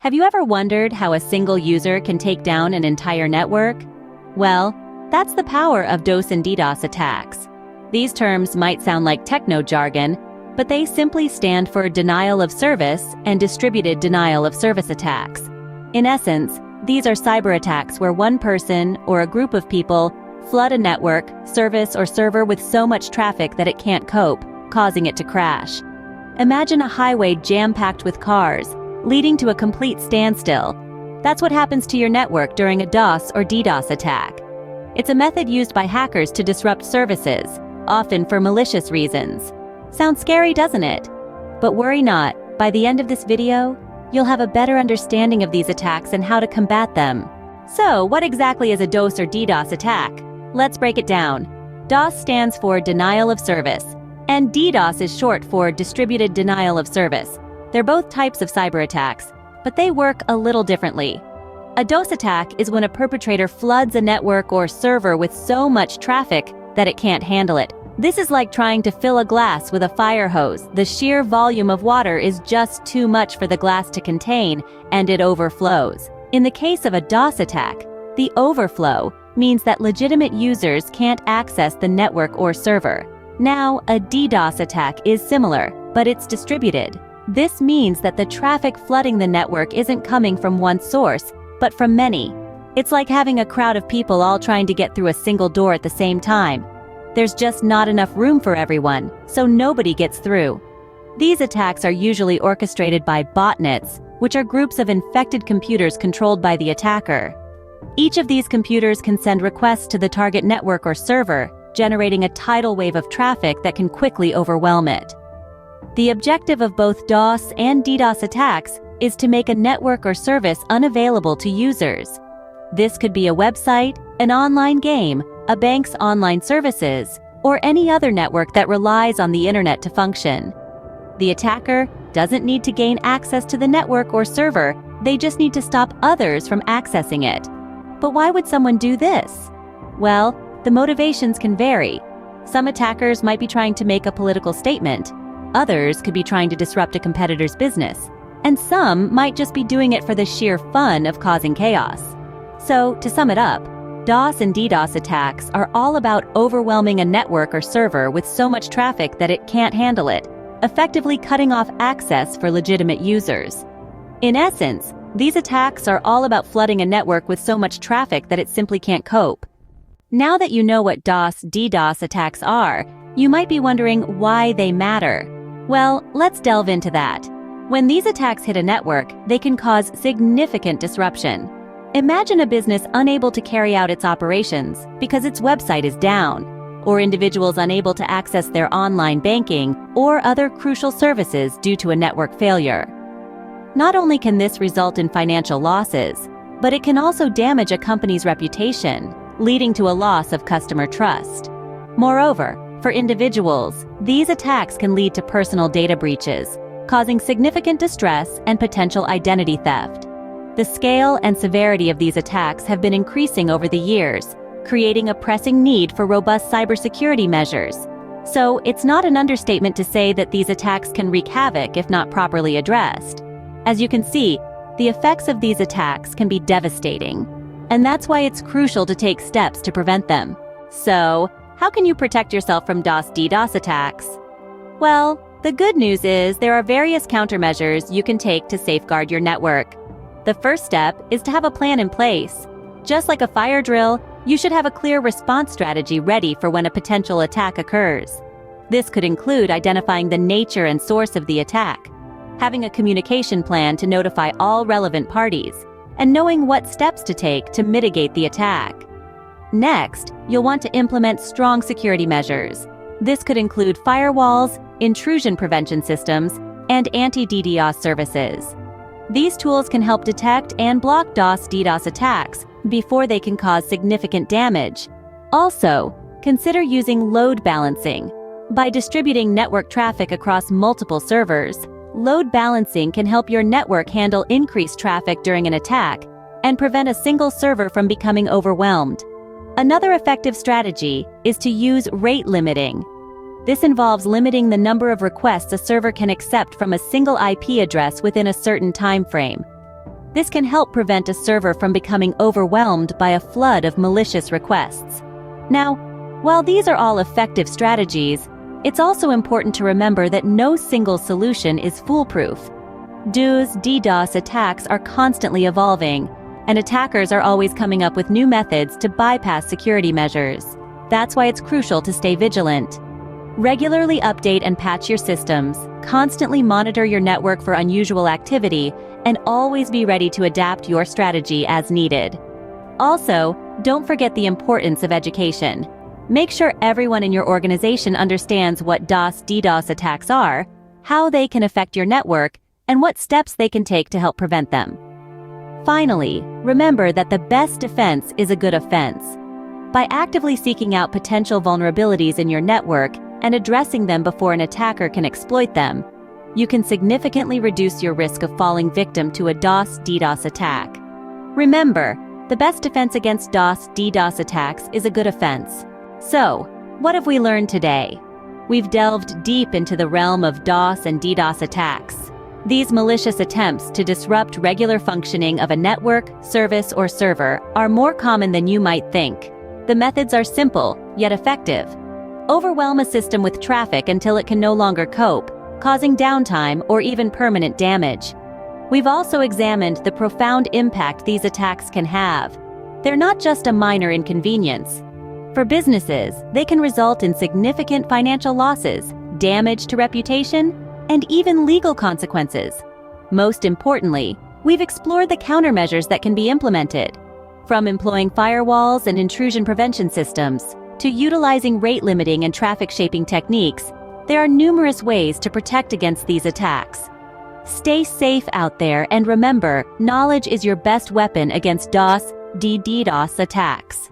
Have you ever wondered how a single user can take down an entire network? Well, that's the power of DoS and DDoS attacks. These terms might sound like techno jargon, but they simply stand for denial of service and distributed denial of service attacks. In essence, these are cyber attacks where one person or a group of people flood a network, service, or server with so much traffic that it can't cope, causing it to crash. Imagine a highway jam-packed with cars, leading to a complete standstill. That's what happens to your network during a DoS or DDoS attack. It's a method used by hackers to disrupt services, often for malicious reasons. Sounds scary, doesn't it? But worry not, by the end of this video, you'll have a better understanding of these attacks and how to combat them. So, what exactly is a DoS or DDoS attack? Let's break it down. DoS stands for denial of service, and DDoS is short for distributed denial of service. They're both types of cyber attacks, but they work a little differently. A DoS attack is when a perpetrator floods a network or server with so much traffic that it can't handle it. This is like trying to fill a glass with a fire hose. The sheer volume of water is just too much for the glass to contain, and it overflows. In the case of a DoS attack, the overflow means that legitimate users can't access the network or server. Now, a DDoS attack is similar, but it's distributed. This means that the traffic flooding the network isn't coming from one source, but from many. It's like having a crowd of people all trying to get through a single door at the same time. There's just not enough room for everyone, so nobody gets through. These attacks are usually orchestrated by botnets, which are groups of infected computers controlled by the attacker. Each of these computers can send requests to the target network or server, generating a tidal wave of traffic that can quickly overwhelm it. The objective of both DoS and DDoS attacks is to make a network or service unavailable to users. This could be a website, an online game, a bank's online services, or any other network that relies on the internet to function. The attacker doesn't need to gain access to the network or server, they just need to stop others from accessing it. But why would someone do this? Well, the motivations can vary. Some attackers might be trying to make a political statement. Others could be trying to disrupt a competitor's business. And some might just be doing it for the sheer fun of causing chaos. So, to sum it up, DoS and DDoS attacks are all about overwhelming a network or server with so much traffic that it can't handle it, effectively cutting off access for legitimate users. In essence, these attacks are all about flooding a network with so much traffic that it simply can't cope. Now that you know what DoS/DDoS attacks are, you might be wondering why they matter. Well, let's delve into that. When these attacks hit a network, they can cause significant disruption. Imagine a business unable to carry out its operations because its website is down, or individuals unable to access their online banking or other crucial services due to a network failure. Not only can this result in financial losses, but it can also damage a company's reputation, leading to a loss of customer trust. Moreover, for individuals, these attacks can lead to personal data breaches, causing significant distress and potential identity theft. The scale and severity of these attacks have been increasing over the years, creating a pressing need for robust cybersecurity measures. So, it's not an understatement to say that these attacks can wreak havoc if not properly addressed. As you can see, the effects of these attacks can be devastating, and that's why it's crucial to take steps to prevent them. So, how can you protect yourself from DoS/DDoS attacks? Well, the good news is there are various countermeasures you can take to safeguard your network. The first step is to have a plan in place. Just like a fire drill, you should have a clear response strategy ready for when a potential attack occurs. This could include identifying the nature and source of the attack, having a communication plan to notify all relevant parties, and knowing what steps to take to mitigate the attack. Next, you'll want to implement strong security measures. This could include firewalls, intrusion prevention systems, and anti-DDoS services. These tools can help detect and block DoS/DDoS attacks before they can cause significant damage. Also, consider using load balancing. By distributing network traffic across multiple servers, load balancing can help your network handle increased traffic during an attack and prevent a single server from becoming overwhelmed. Another effective strategy is to use rate limiting. This involves limiting the number of requests a server can accept from a single IP address within a certain time frame. This can help prevent a server from becoming overwhelmed by a flood of malicious requests. Now, while these are all effective strategies, it's also important to remember that no single solution is foolproof. DDos attacks are constantly evolving, and attackers are always coming up with new methods to bypass security measures. That's why it's crucial to stay vigilant. Regularly update and patch your systems, constantly monitor your network for unusual activity, and always be ready to adapt your strategy as needed. Also, don't forget the importance of education. Make sure everyone in your organization understands what DDos attacks are, how they can affect your network, and what steps they can take to help prevent them. Finally, remember that the best defense is a good offense. By actively seeking out potential vulnerabilities in your network and addressing them before an attacker can exploit them, you can significantly reduce your risk of falling victim to a DDos attack. Remember, the best defense against DDos attacks is a good offense. So, what have we learned today? We've delved deep into the realm of DoS and DDos attacks. These malicious attempts to disrupt regular functioning of a network, service, or server are more common than you might think. The methods are simple, yet effective. Overwhelm a system with traffic until it can no longer cope, causing downtime or even permanent damage. We've also examined the profound impact these attacks can have. They're not just a minor inconvenience. For businesses, they can result in significant financial losses, damage to reputation, and even legal consequences. Most importantly, we've explored the countermeasures that can be implemented. From employing firewalls and intrusion prevention systems, to utilizing rate limiting and traffic shaping techniques, there are numerous ways to protect against these attacks. Stay safe out there, and remember, knowledge is your best weapon against DDos attacks.